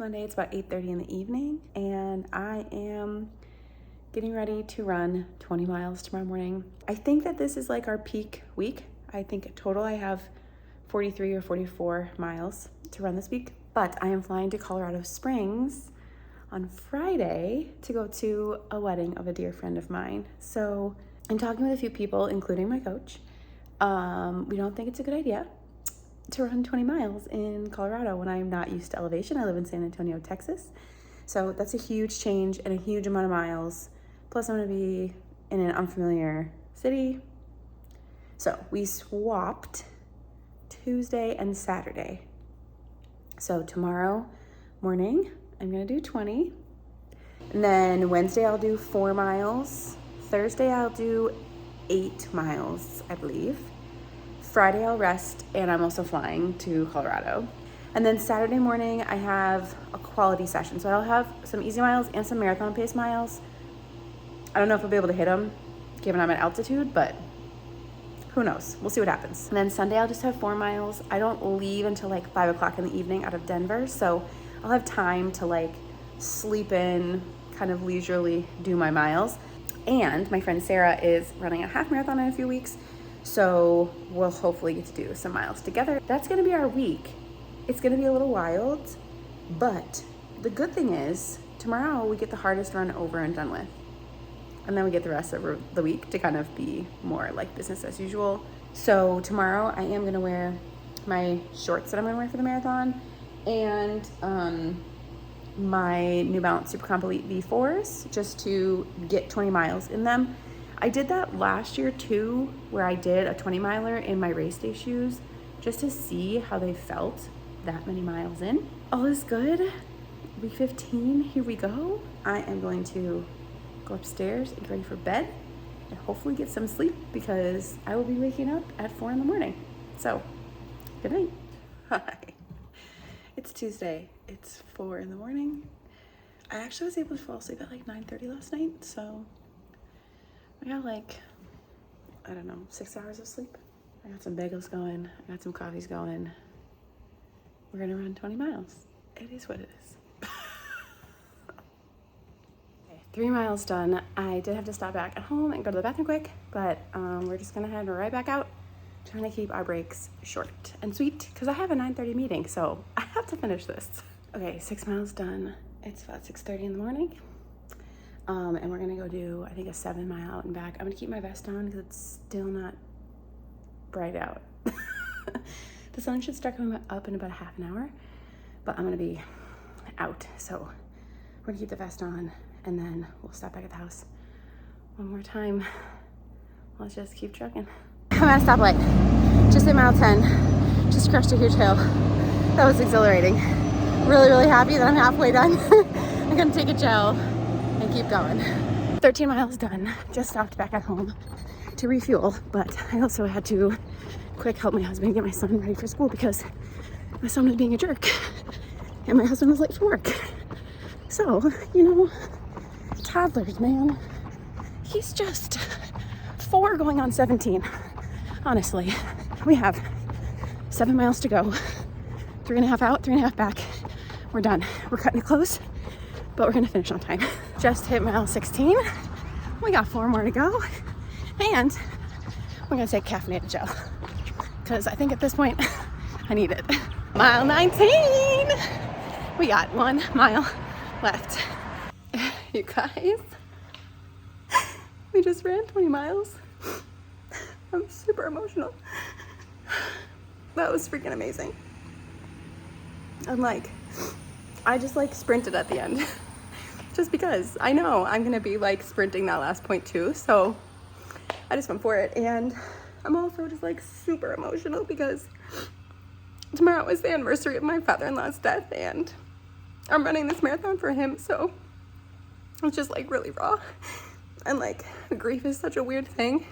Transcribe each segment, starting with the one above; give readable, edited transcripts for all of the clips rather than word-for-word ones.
Monday. It's about 8:30 in the evening, and I am getting ready to run 20 miles tomorrow morning. I think that this is like our peak week. I think total I have 43 or 44 miles to run this week, but I am flying to Colorado Springs on Friday to go to a wedding of a dear friend of mine. So I'm talking with a few people, including my coach. We don't think it's a good idea to run 20 miles in Colorado when I'm not used to elevation. I live in San Antonio, Texas. So that's a huge change and a huge amount of miles. Plus I'm gonna be in an unfamiliar city. So we swapped Tuesday and Saturday. So tomorrow morning, I'm gonna do 20. And then Wednesday I'll do 4 miles. Thursday I'll do 8 miles, I believe. Friday I'll rest, and I'm also flying to Colorado. And then Saturday morning I have a quality session. So I'll have some easy miles and some marathon pace miles. I don't know if I'll be able to hit them given I'm at altitude, but who knows? We'll see what happens. And then Sunday I'll just have 4 miles. I don't leave until like 5 o'clock in the evening out of Denver. So I'll have time to like sleep in, kind of leisurely do my miles. And my friend Sarah is running a half marathon in a few weeks. So we'll hopefully get to do some miles together. That's gonna be our week. It's gonna be a little wild, but the good thing is tomorrow we get the hardest run over and done with. And then we get the rest of the week to kind of be more like business as usual. So tomorrow I am gonna wear my shorts that I'm gonna wear for the marathon and my New Balance Super Comp Elite V4s just to get 20 miles in them. I did that last year too, where I did a 20 miler in my race day shoes just to see how they felt that many miles in. All is good. Week 15, here we go. I am going to go upstairs and get ready for bed and hopefully get some sleep because I will be waking up at 4 in the morning. So, good night. Hi. It's Tuesday. It's 4 in the morning. I actually was able to fall asleep at like 9:30 last night, so I got like, I don't know, 6 hours of sleep. I got some bagels going. I got some coffees going. We're gonna run 20 miles. It is what it is. Okay, 3 miles done. I did have to stop back at home and go to the bathroom quick, but we're just gonna head right back out, trying to keep our breaks short and sweet because I have a 9:30 meeting, so I have to finish this. Okay, 6 miles done. It's about 6:30 in the morning. And we're gonna go do, I think, a 7 mile out and back. I'm gonna keep my vest on because it's still not bright out. The sun should start coming up in about a half an hour, but I'm gonna be out. So we're gonna keep the vest on and then we'll stop back at the house one more time. Let's just keep trucking. I'm at a stoplight, just at mile 10. Just crushed a huge hill. That was exhilarating. Really, really happy that I'm halfway done. I'm gonna take a gel and keep going. 13 miles done. Just stopped back at home to refuel, but I also had to quick help my husband get my son ready for school because my son was being a jerk and my husband was late for work. So, you know, toddlers, man. He's just 4 going on 17. Honestly, we have 7 miles to go. 3.5 out, 3.5 back. We're done. We're cutting it close, but we're gonna finish on time. Just hit mile 16. We got 4 more to go. And we're gonna take caffeinated gel because I think at this point I need it. Mile 19. We got 1 mile left. You guys, we just ran 20 miles. I'm super emotional. That was freaking amazing. I'm like, I just like sprinted at the end just because I know I'm gonna be like sprinting that last point too. So I just went for it. And I'm also just like super emotional because tomorrow is the anniversary of my father-in-law's death and I'm running this marathon for him. So it's just like really raw. And like grief is such a weird thing.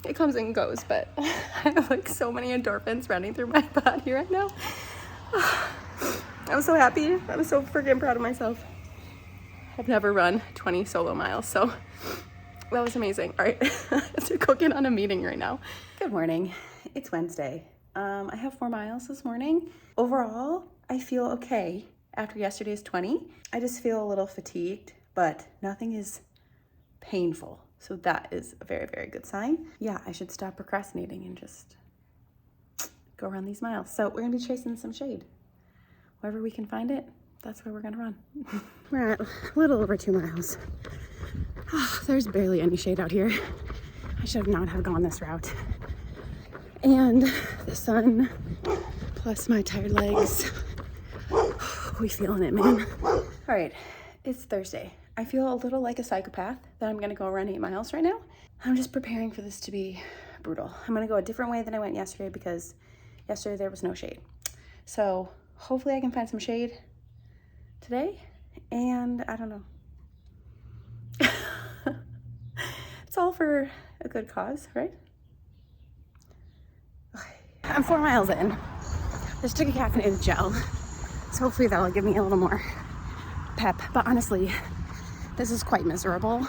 It comes and goes, but I have like so many endorphins running through my body right now. I'm so happy. I'm so freaking proud of myself. I've never run 20 solo miles, so that was amazing. All right, I have to go get on a meeting right now. Good morning. It's Wednesday. I have 4 miles this morning. Overall, I feel okay. after yesterday's 20. I just feel a little fatigued, but nothing is painful. So that is a very, very good sign. Yeah, I should stop procrastinating and just go run these miles. So we're gonna be chasing some shade. Wherever we can find it, that's where we're gonna run. We're at a little over 2 miles. Oh, there's barely any shade out here. I should not have gone this route. And the sun plus my tired legs. We feeling it, man. All right, it's Thursday. I feel a little like a psychopath that I'm gonna go run 8 miles right now. I'm just preparing for this to be brutal. I'm gonna go a different way than I went yesterday because yesterday there was no shade. So hopefully I can find some shade today, and I don't know. It's all for a good cause, right? I'm 4 miles in. Just took a caffeinated gel, so hopefully that'll give me a little more pep. But honestly, this is quite miserable.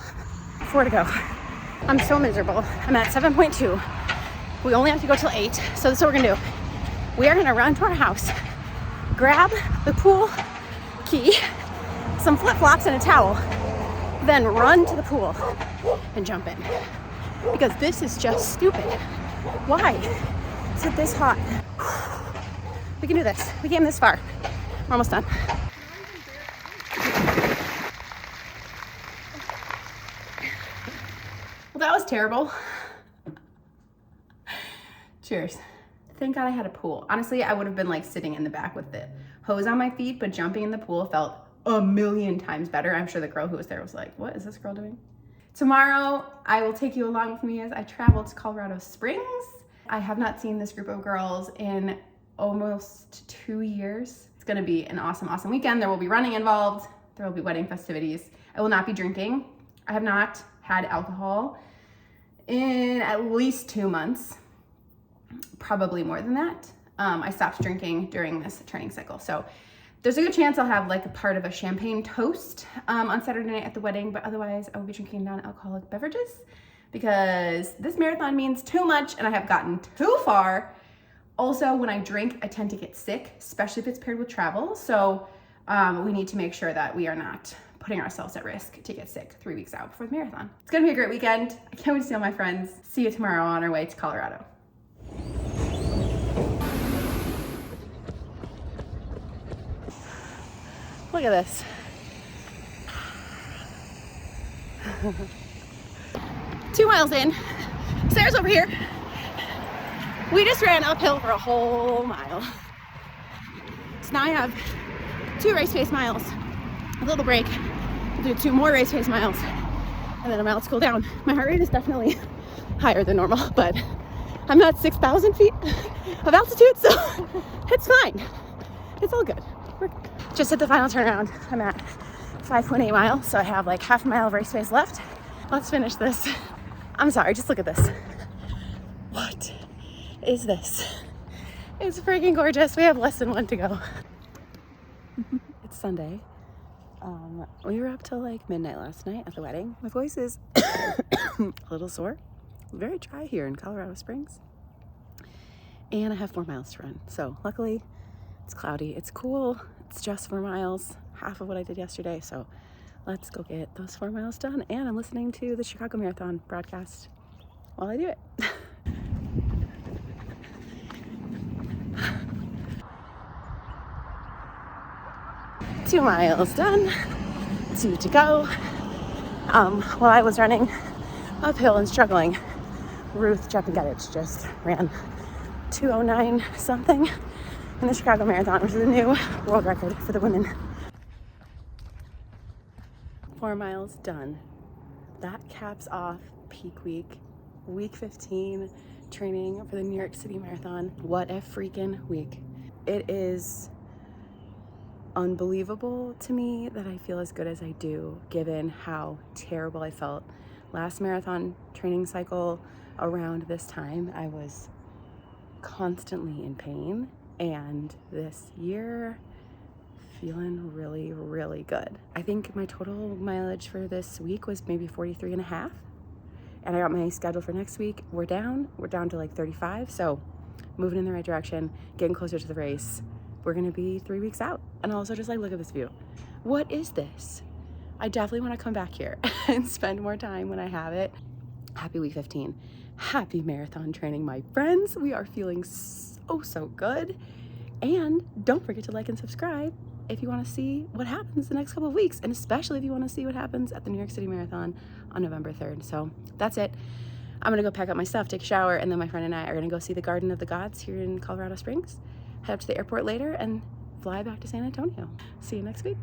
4 to go. I'm so miserable. I'm at 7.2. We only have to go till 8, so this is what we're gonna do. We are gonna run to our house, grab the pool key, some flip-flops and a towel, then run to the pool and jump in. Because this is just stupid. Why is it this hot? We can do this. We came this far. We're almost done. Well, that was terrible. Cheers. Thank God I had a pool. Honestly, I would have been like sitting in the back with the hose on my feet, but jumping in the pool felt a million times better. I'm sure the girl who was there was like, what is this girl doing? Tomorrow, I will take you along with me as I travel to Colorado Springs. I have not seen this group of girls in almost 2 years. It's gonna be an awesome, awesome weekend. There will be running involved. There will be wedding festivities. I will not be drinking. I have not had alcohol in at least 2 months, probably more than that. I stopped drinking during this training cycle. So there's a good chance I'll have like a part of a champagne toast on Saturday night at the wedding, but otherwise I will be drinking non-alcoholic beverages because this marathon means too much and I have gotten too far. Also, when I drink, I tend to get sick, especially if it's paired with travel. So we need to make sure that we are not putting ourselves at risk to get sick 3 weeks out before the marathon. It's gonna be a great weekend. I can't wait to see all my friends. See you tomorrow on our way to Colorado. Look at this. 2 miles in. Sarah's over here. We just ran uphill for a whole mile. So now I have 2 race pace miles, a little break. We'll do 2 more race pace miles, and then a mile to cool down. My heart rate is definitely higher than normal, but I'm at 6,000 feet of altitude, so it's fine. It's all good. Just hit the final turnaround. I'm at 5.8 miles, so I have like half a mile of race pace left. Let's finish this. I'm sorry, just look at this. What is this? It's freaking gorgeous. We have less than 1 to go. It's Sunday. We were up till like midnight last night at the wedding. My voice is a little sore. Very dry here in Colorado Springs. And I have 4 miles to run. So luckily it's cloudy. It's cool. It's just 4 miles, half of what I did yesterday. So let's go get those 4 miles done. And I'm listening to the Chicago Marathon broadcast while I do it. 2 miles done, 2 to go. While I was running uphill and struggling, Ruth Jeppengedich just ran 2:09 something in the Chicago Marathon, which is a new world record for the women. 4 miles done. That caps off peak week, week 15, training for the New York City Marathon. What a freaking week. It is unbelievable to me that I feel as good as I do, given how terrible I felt last marathon training cycle. Around this time, I was constantly in pain, and this year, feeling really, really good. I think my total mileage for this week was maybe 43 and a half, and I got my schedule for next week. We're down to like 35, so moving in the right direction, getting closer to the race. We're gonna be 3 weeks out. and also just like look at this view. What is this? I definitely want to come back here and spend more time when I have it. Happy week 15. Happy marathon training, my friends. We are feeling so good. And don't forget to like and subscribe if you want to see what happens the next couple of weeks, and especially if you want to see what happens at the New York City Marathon on November 3rd. So that's it. I'm gonna go pack up my stuff, take a shower, and then my friend and I are gonna go see the Garden of the Gods here in Colorado Springs, head up to the airport later, and fly back to San Antonio. See you next week.